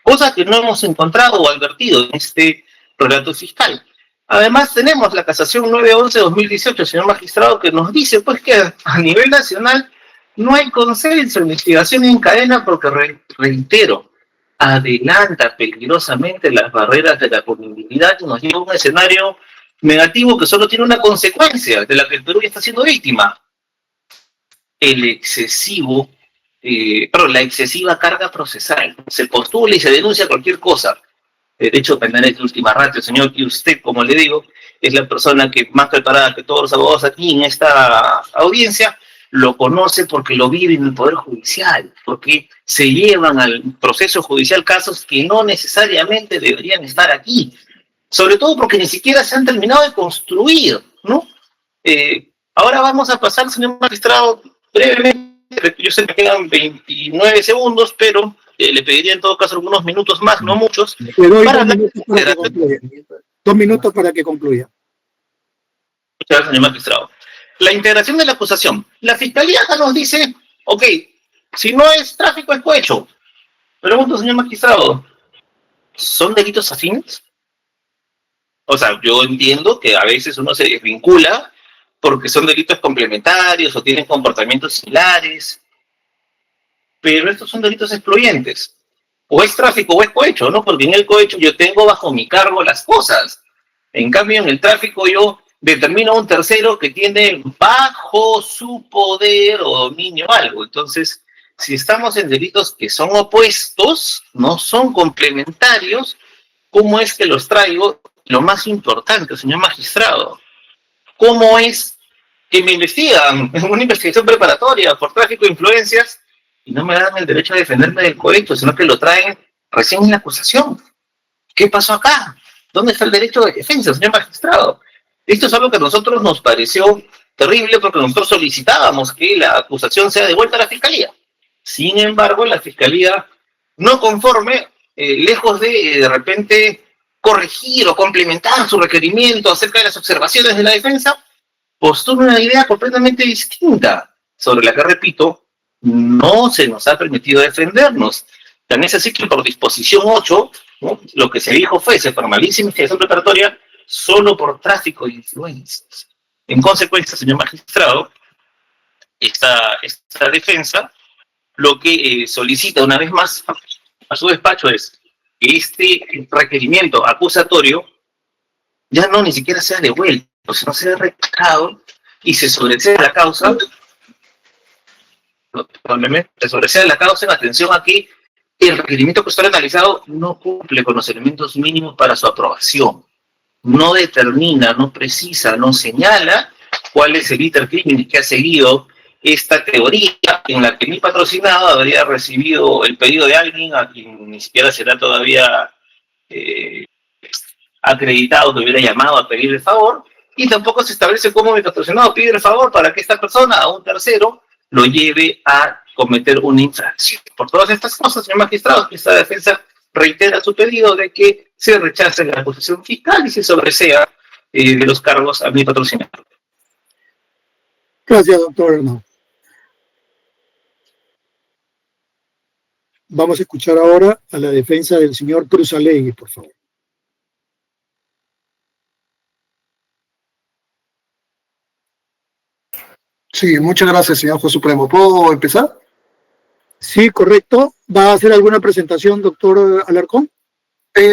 Cosa que no hemos encontrado o advertido en este relato fiscal. Además, tenemos la casación 911-2018, señor magistrado, que nos dice pues que a nivel nacional no hay consenso en investigación en cadena porque, reitero, adelanta peligrosamente las barreras de la punibilidad y nos lleva a un escenario negativo que solo tiene una consecuencia, de la que el Perú ya está siendo víctima: la excesiva carga procesal. Se postula y se denuncia cualquier cosa. Derecho penal es de última ratio, señor, y usted, como le digo, es la persona que más preparada que todos los abogados aquí en esta audiencia, lo conoce porque lo vive en el Poder Judicial, porque se llevan al proceso judicial casos que no necesariamente deberían estar aquí, sobre todo porque ni siquiera se han terminado de construir, ¿no? Ahora vamos a pasar, señor magistrado, brevemente, yo sé que quedan 29 segundos, pero le pediría en todo caso algunos minutos más, no muchos. Le doy 2 minutos para que concluya. 2 minutos para que concluya. Muchas gracias, señor magistrado. La integración de la acusación. La Fiscalía acá nos dice, ok, si no es tráfico, es cohecho. Pregunto, señor magistrado, ¿son delitos afines? O sea, yo entiendo que a veces uno se desvincula porque son delitos complementarios o tienen comportamientos similares, pero estos son delitos excluyentes. O es tráfico o es cohecho, ¿no? Porque en el cohecho yo tengo bajo mi cargo las cosas. En cambio, en el tráfico yo determino a un tercero que tiene bajo su poder o dominio algo. Entonces, si estamos en delitos que son opuestos, no son complementarios, ¿cómo es que los traigo? Lo más importante, señor magistrado, ¿cómo es que me investigan en una investigación preparatoria por tráfico de influencias y no me dan el derecho a defenderme del cohecho, sino que lo traen recién en la acusación? ¿Qué pasó acá? ¿Dónde está el derecho de defensa, señor magistrado? Esto es algo que a nosotros nos pareció terrible porque nosotros solicitábamos que la acusación sea devuelta a la Fiscalía. Sin embargo, la Fiscalía, no conforme, lejos de repente corregir o complementar su requerimiento acerca de las observaciones de la defensa, postula una idea completamente distinta, sobre la que, repito, no se nos ha permitido defendernos. Tan es así que por disposición 8, ¿no?, lo que se dijo fue: se formaliza investigación preparatoria solo por tráfico de influencias. En consecuencia, señor magistrado, esta defensa lo que solicita una vez más a su despacho es que este requerimiento acusatorio ya no ni siquiera sea devuelto, sino sea retirado y se sobresea la causa, se sobresea la causa en atención a que el requerimiento acusatorio analizado no cumple con los elementos mínimos para su aprobación. No determina, no precisa, no señala cuál es el itercrimen que ha seguido esta teoría en la que mi patrocinado habría recibido el pedido de alguien a quien ni siquiera será todavía acreditado que hubiera llamado a pedir el favor, y tampoco se establece cómo mi patrocinado pide el favor para que esta persona, a un tercero, lo lleve a cometer una infracción. Por todas estas cosas, señor magistrado, esta defensa reitera su pedido de que se rechace la acusación fiscal y se sobresea de los cargos a mi patrocinado. Gracias, doctor Hernán. Vamos a escuchar ahora a la defensa del señor Cruzalegui, por favor. Sí, muchas gracias, señor juez supremo. ¿Puedo empezar? Sí, correcto. ¿Va a hacer alguna presentación, doctor Alarcón?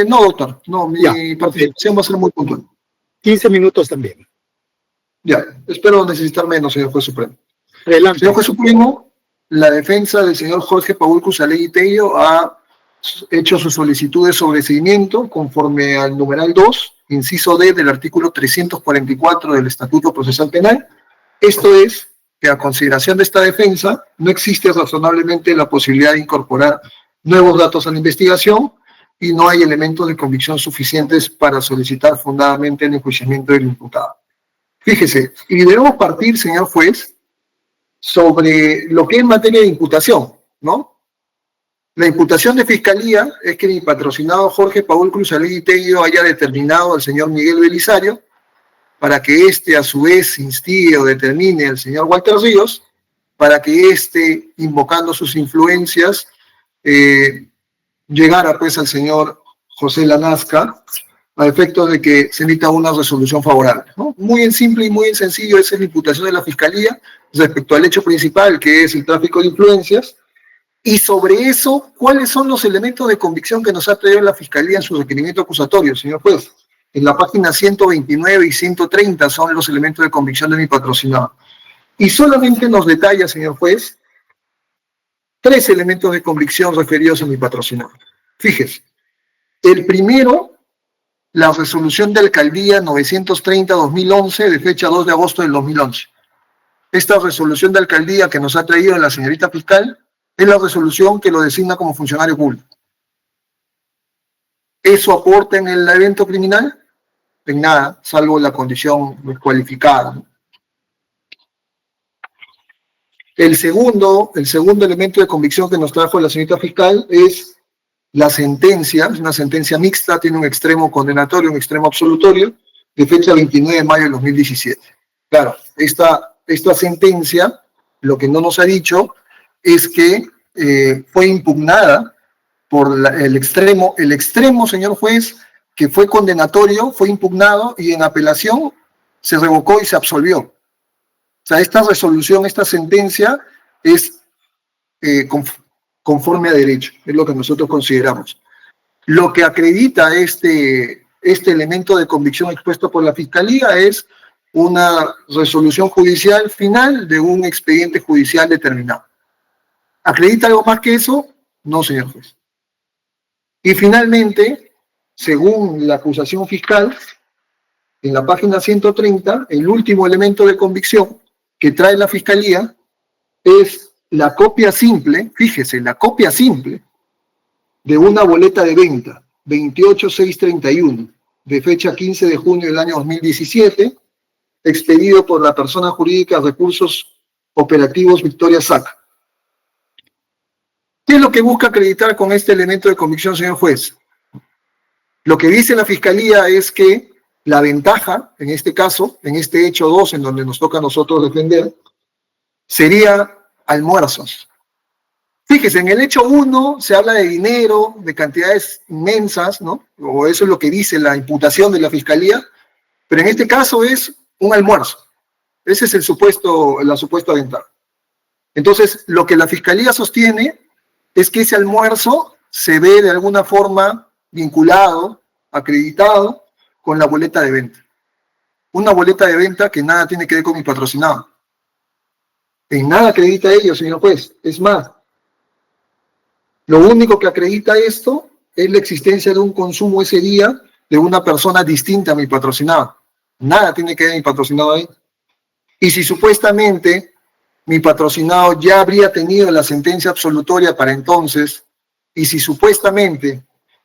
No, doctor, no, mi Ya. participación va a ser muy puntual. 15 minutos también. Ya, espero necesitar menos, señor Juez Supremo. Adelante. Señor Juez Supremo, la defensa del señor Jorge Paul Cusalegui Tello ha hecho su solicitud de sobreseimiento conforme al numeral 2, inciso D del artículo 344 del Estatuto Procesal Penal. Esto es que a consideración de esta defensa no existe razonablemente la posibilidad de incorporar nuevos datos a la investigación y no hay elementos de convicción suficientes para solicitar fundadamente el enjuiciamiento del imputado. Fíjese, y debemos partir, señor juez, sobre lo que es materia de imputación, ¿no? La imputación de fiscalía es que mi patrocinado Jorge Paul Cusalegui Tello haya determinado al señor Miguel Belisario para que éste a su vez instigue o determine al señor Walter Ríos para que éste, invocando sus influencias, llegara pues al señor José Lanasca a efectos de que se emita una resolución favorable, ¿no? Muy en simple y muy en sencillo, esa es la imputación de la fiscalía respecto al hecho principal, que es el tráfico de influencias. Y sobre eso, ¿cuáles son los elementos de convicción que nos ha traído la Fiscalía en su requerimiento acusatorio, señor juez? En la página 129 y 130 son los elementos de convicción de mi patrocinado. Y solamente nos detalla, señor juez, 3 elementos de convicción referidos a mi patrocinado. Fíjese, el primero, la resolución de alcaldía 930-2011 de fecha 2 de agosto del 2011. Esta resolución de alcaldía que nos ha traído la señorita fiscal es la resolución que lo designa como funcionario público. ¿Eso aporta en el evento criminal? En nada, salvo la condición descualificada. El segundo elemento de convicción que nos trajo la señorita fiscal es la sentencia, es una sentencia mixta, tiene un extremo condenatorio, un extremo absolutorio, de fecha 29 de mayo del 2017. Claro, esta sentencia, lo que no nos ha dicho es que fue impugnada por el extremo, señor juez, que fue condenatorio, fue impugnado y en apelación se revocó y se absolvió. O sea, esta resolución, esta sentencia es conforme a derecho, es lo que nosotros consideramos. Lo que acredita este elemento de convicción expuesto por la Fiscalía es una resolución judicial final de un expediente judicial determinado. ¿Acredita algo más que eso? No, señor juez. Y finalmente, según la acusación fiscal, en la página 130, el último elemento de convicción que trae la Fiscalía es la copia simple, fíjese, la copia simple de una boleta de venta, 28631, de fecha 15 de junio del año 2017, expedido por la persona jurídica Recursos Operativos Victoria Saca. ¿Qué es lo que busca acreditar con este elemento de convicción, señor juez? Lo que dice la Fiscalía es que la ventaja, en este caso, en este hecho 2, en donde nos toca a nosotros defender, sería almuerzos. Fíjese, en el hecho 1 se habla de dinero, de cantidades inmensas, ¿no? O eso es lo que dice la imputación de la Fiscalía, pero en este caso es un almuerzo. Ese es la supuesta ventaja. Entonces, lo que la Fiscalía sostiene es que ese almuerzo se ve de alguna forma vinculado, acreditado, con la boleta de venta. Una boleta de venta que nada tiene que ver con mi patrocinado. En nada acredita ello, señor juez. Es más, lo único que acredita esto es la existencia de un consumo ese día de una persona distinta a mi patrocinado. Nada tiene que ver mi patrocinado ahí. Y si supuestamente mi patrocinado ya habría tenido la sentencia absolutoria para entonces, y si supuestamente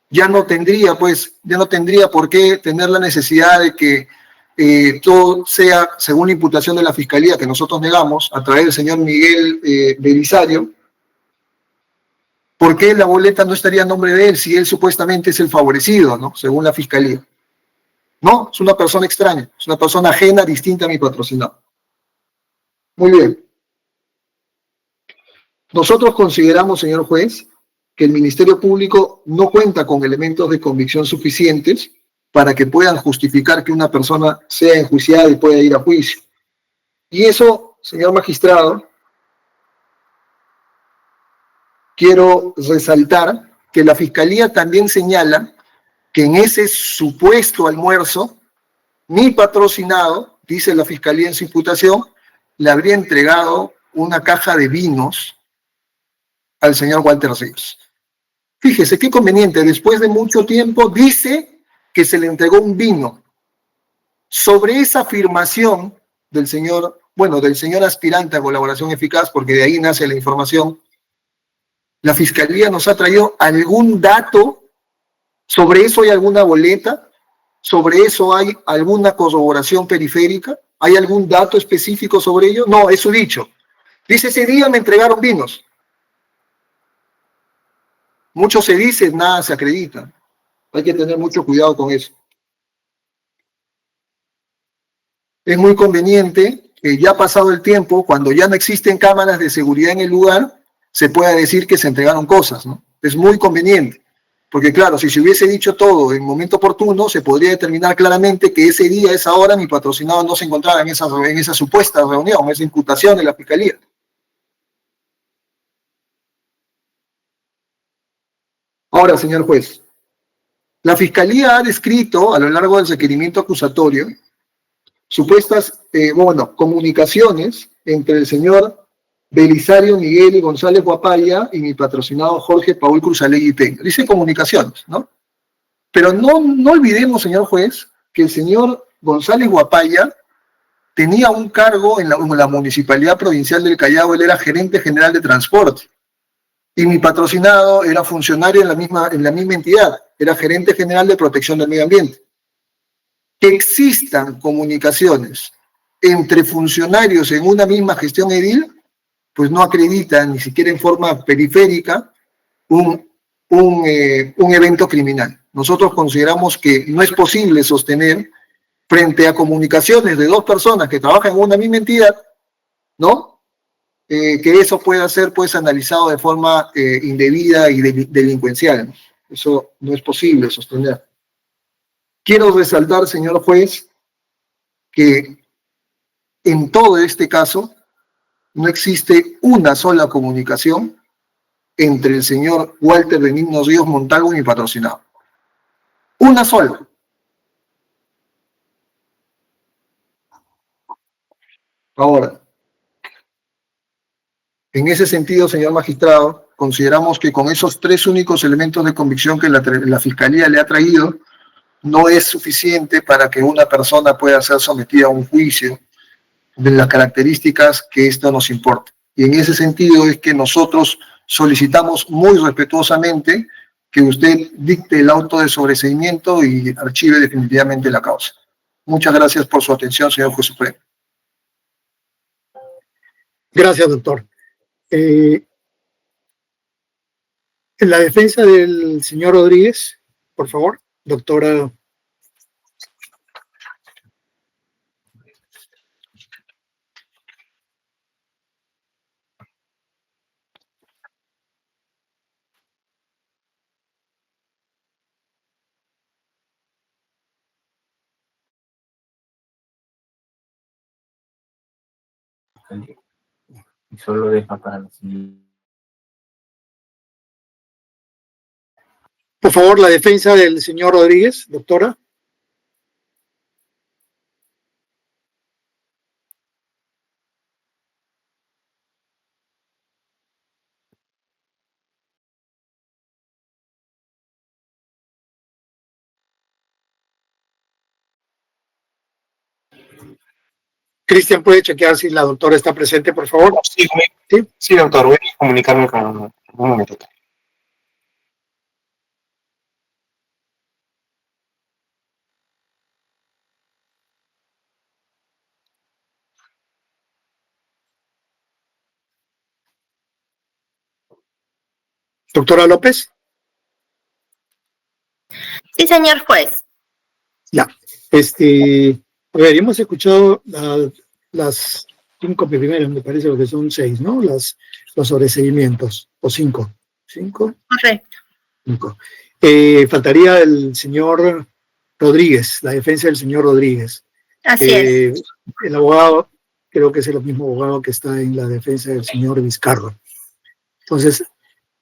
ya no tendría por qué tener la necesidad de que todo sea según la imputación de la Fiscalía que nosotros negamos a través del señor Miguel Belisario, ¿por qué la boleta no estaría a nombre de él si él supuestamente es el favorecido, ¿no? Según la Fiscalía? No, es una persona extraña, es una persona ajena, distinta a mi patrocinado. Muy bien. Nosotros consideramos, señor juez, que el Ministerio Público no cuenta con elementos de convicción suficientes para que puedan justificar que una persona sea enjuiciada y pueda ir a juicio. Y eso, señor magistrado, quiero resaltar que la Fiscalía también señala que en ese supuesto almuerzo, mi patrocinado, dice la Fiscalía en su imputación, le habría entregado una caja de vinos al señor Walter Ríos. Fíjese qué conveniente, después de mucho tiempo dice que se le entregó un vino. Sobre esa afirmación del señor, bueno, del señor aspirante a colaboración eficaz, porque de ahí nace la información, la Fiscalía nos ha traído algún dato. ¿Sobre eso hay alguna boleta? ¿Sobre eso hay alguna corroboración periférica? ¿Hay algún dato específico sobre ello? No, es su dicho. Dice, ese día me entregaron vinos. Mucho se dice, nada se acredita. Hay que tener mucho cuidado con eso. Es muy conveniente que ya pasado el tiempo, cuando ya no existen cámaras de seguridad en el lugar, se pueda decir que se entregaron cosas, ¿no? Es muy conveniente. Porque claro, si se hubiese dicho todo en momento oportuno, se podría determinar claramente que ese día, esa hora, mi patrocinado no se encontraba en esa supuesta reunión, esa imputación de la Fiscalía. Ahora, señor juez, la Fiscalía ha descrito a lo largo del requerimiento acusatorio supuestas, comunicaciones entre el señor Belisario Miguel González Guapaya y mi patrocinado Jorge Paul Cruzalegui Peña. Dice comunicaciones, ¿no? Pero no olvidemos, señor juez, que el señor González Guapaya tenía un cargo en la Municipalidad Provincial del Callao, él era gerente general de transporte. Y mi patrocinado era funcionario en la misma entidad, era gerente general de protección del medio ambiente. Que existan comunicaciones entre funcionarios en una misma gestión edil, pues no acredita ni siquiera en forma periférica un evento criminal. Nosotros consideramos que no es posible sostener frente a comunicaciones de dos personas que trabajan en una misma entidad, ¿no? Que eso pueda ser pues analizado de forma indebida y delincuencial, ¿no? Eso no es posible sostener. Quiero resaltar, señor juez, que en todo este caso no existe una sola comunicación entre el señor Walter Benigno Ríos Montalvo y mi patrocinado. Una sola. Ahora, en ese sentido, señor magistrado, consideramos que con esos tres únicos elementos de convicción que la Fiscalía le ha traído, no es suficiente para que una persona pueda ser sometida a un juicio de las características que esto nos importa. Y en ese sentido es que nosotros solicitamos muy respetuosamente que usted dicte el auto de sobreseimiento y archive definitivamente la causa. Muchas gracias por su atención, señor juez supremo. Gracias, doctor. En la defensa del señor Rodríguez, por favor, doctora. Y solo deja para la siguiente. Por favor, la defensa del señor Rodríguez, doctora. Cristian, ¿puede chequear si la doctora está presente, por favor? Sí, doctor, voy a comunicarme con un momento. Doctora López. Sí, señor juez. Ya. A ver, hemos escuchado las 5 primeras, me parece que son 6, ¿no? Los sobreseguimientos, o 5. ¿5? Correcto. 5. Faltaría el señor Rodríguez, la defensa del señor Rodríguez. Así es. El abogado, creo que es el mismo abogado que está en la defensa del señor Vizcarro. Entonces,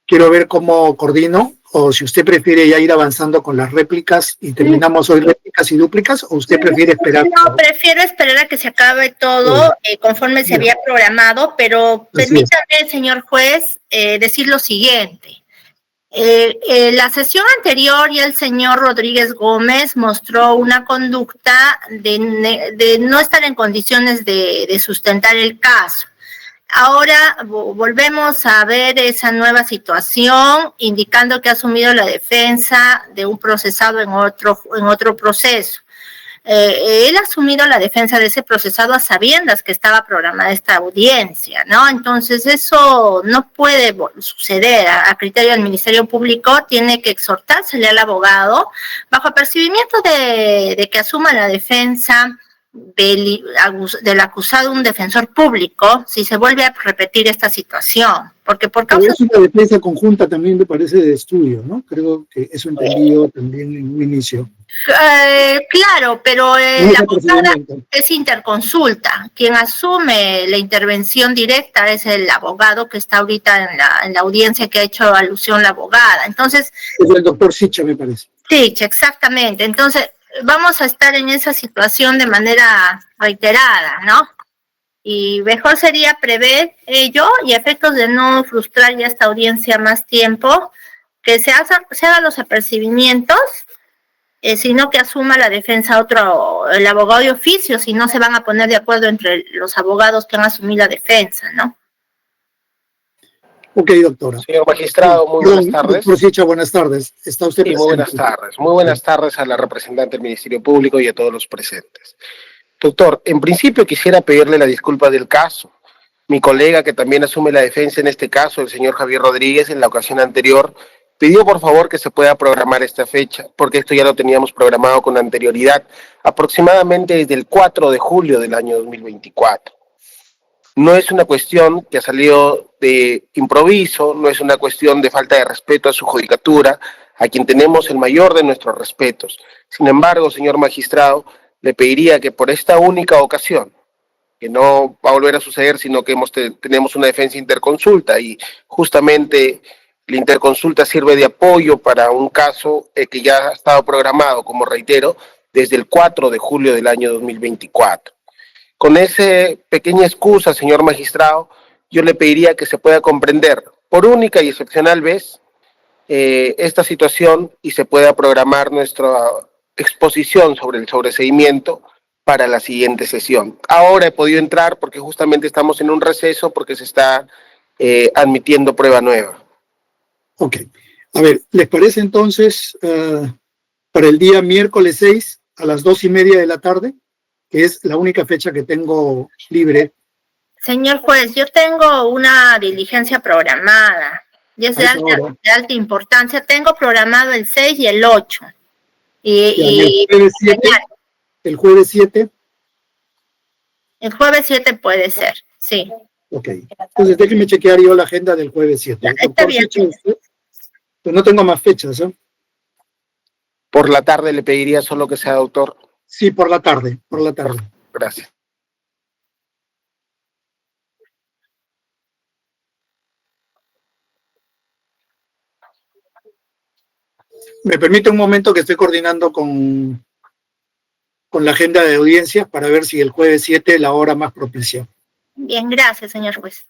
quiero ver cómo coordino o si usted prefiere ya ir avanzando con las réplicas y terminamos hoy réplicas y dúplicas, o usted prefiere esperar. No, prefiero esperar a que se acabe todo conforme se había programado, pero permítame, señor juez, decir lo siguiente. La sesión anterior ya el señor Rodríguez Gómez mostró una conducta de no estar en condiciones de sustentar el caso. Ahora volvemos a ver esa nueva situación, indicando que ha asumido la defensa de un procesado en otro proceso. Él ha asumido la defensa de ese procesado a sabiendas que estaba programada esta audiencia, ¿no? Entonces eso no puede suceder. A criterio del Ministerio Público tiene que exhortársele al abogado bajo apercibimiento de que asuma la defensa del acusado, un defensor público, si se vuelve a repetir esta situación, porque por causa... Es una defensa conjunta también, me parece, de estudio, ¿no? Creo que eso entendido también en un inicio. Claro, pero la abogada es interconsulta. Quien asume la intervención directa es el abogado que está ahorita en la audiencia que ha hecho alusión la abogada. Entonces... Es el doctor Sicha, me parece. Sicha, exactamente. Entonces... vamos a estar en esa situación de manera reiterada, ¿no? Y mejor sería prever ello y a efectos de no frustrar ya esta audiencia más tiempo, que se hagan los apercibimientos, sino que asuma la defensa el abogado de oficio, si no se van a poner de acuerdo entre los abogados que han asumido la defensa, ¿no? Ok, doctora. Señor magistrado, muy buenas tardes. Doctor Sicha, buenas tardes. ¿Está usted presente? Muy buenas tardes. Muy buenas tardes a la representante del Ministerio Público y a todos los presentes. Doctor, en principio quisiera pedirle la disculpa del caso. Mi colega, que también asume la defensa en este caso, el señor Javier Rodríguez, en la ocasión anterior, pidió por favor que se pueda programar esta fecha, porque esto ya lo teníamos programado con anterioridad, aproximadamente desde el 4 de julio del año 2024. No es una cuestión que ha salido de improviso, no es una cuestión de falta de respeto a su judicatura, a quien tenemos el mayor de nuestros respetos. Sin embargo, señor magistrado, le pediría que por esta única ocasión, que no va a volver a suceder, sino que tenemos una defensa interconsulta y justamente la interconsulta sirve de apoyo para un caso que ya ha estado programado, como reitero, desde el 4 de julio del año 2024. Con esa pequeña excusa, señor magistrado, yo le pediría que se pueda comprender por única y excepcional vez esta situación y se pueda programar nuestra exposición sobre el sobreseimiento para la siguiente sesión. Ahora he podido entrar porque justamente estamos en un receso porque se está admitiendo prueba nueva. Ok. A ver, ¿les parece entonces para el día miércoles 6 a las 2:30 de la tarde? Que es la única fecha que tengo libre. Señor juez, yo tengo una diligencia programada, y es de alta importancia. Tengo programado el 6 y el 8. ¿El jueves 7? ¿El jueves 7? El jueves 7 puede ser, sí. Ok. Entonces déjeme chequear yo la agenda del jueves 7. Está bien. Pues no tengo más fechas, ¿eh? Por la tarde le pediría solo que sea doctor. Sí, por la tarde, por la tarde. Gracias. Me permite un momento que estoy coordinando con la agenda de audiencias para ver si el jueves 7 es la hora más propicia. Bien, gracias, señor juez.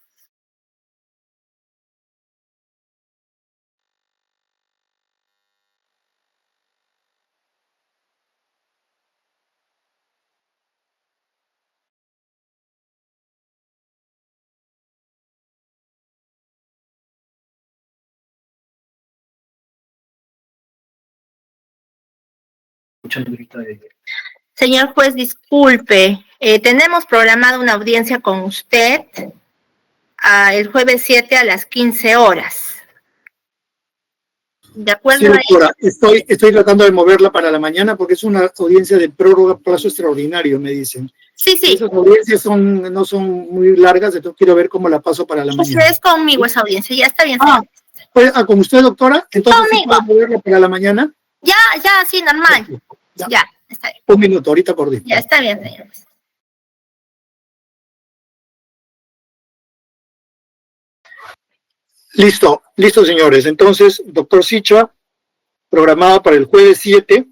Señor juez, disculpe, tenemos programada una audiencia con usted el jueves 7 a las 15 horas. ¿De acuerdo? Sí, doctora, estoy tratando de moverla para la mañana porque es una audiencia de prórroga plazo extraordinario, me dicen. Sí, sí. Esas audiencias no son muy largas, entonces quiero ver cómo la paso para la mañana. Es conmigo esa audiencia, ya está bien. Pues, ¿con usted, doctora? Entonces, conmigo. ¿puedo moverla para la mañana? Ya, sí, normal. Ya, está bien. Un minuto, ahorita coordino. Ya está bien, señor. Listo, señores. Entonces, doctor Sicha, programada para el jueves 7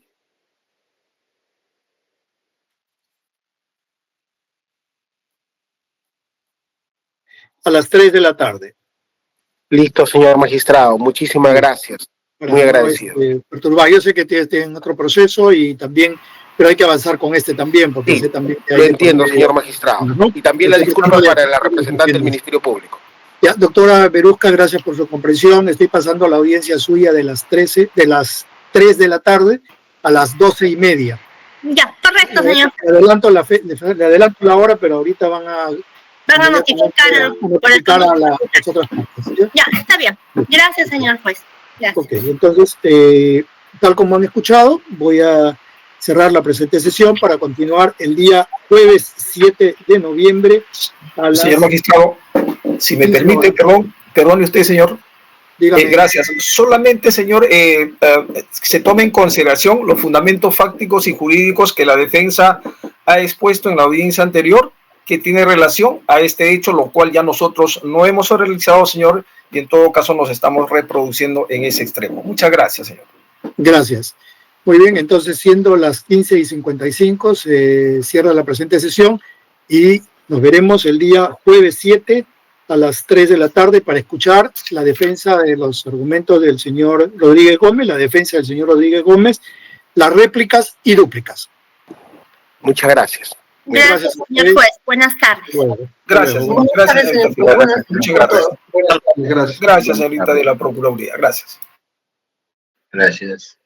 a las 3 de la tarde. Listo, señor magistrado. Muchísimas gracias. Muy agradecido. Perturbar. Yo sé que tienen otro proceso y también, pero hay que avanzar con este también, porque ese también Lo entiendo, señor magistrado. Y también la disculpa para la representante del Ministerio Público. Ya, doctora Berusca, gracias por su comprensión. Estoy pasando a la audiencia suya de las 3 de la tarde a las 12:30. Ya, correcto, señor. Le adelanto la hora, pero ahorita van a notificar a las otras partes. Ya, está bien. Gracias, señor juez. Gracias. Ok, entonces, tal como han escuchado, voy a cerrar la presente sesión para continuar el día jueves 7 de noviembre a las... Señor magistrado, si me permite, perdone usted, señor. Gracias. Solamente, señor, se tome en consideración los fundamentos fácticos y jurídicos que la defensa ha expuesto en la audiencia anterior, que tiene relación a este hecho, lo cual ya nosotros no hemos realizado, señor, y en todo caso nos estamos reproduciendo en ese extremo. Muchas gracias, señor. Gracias. Muy bien, entonces siendo las 15:55, se cierra la presente sesión y nos veremos el día jueves 7 a las 3 de la tarde para escuchar la defensa de los argumentos del señor Rodríguez Gómez, la defensa del señor Rodríguez Gómez, las réplicas y dúplicas. Muchas gracias. Gracias, señor juez. Buenas tardes. Gracias. Muchas gracias. Gracias, señorita de la Procuraduría. Gracias. Gracias.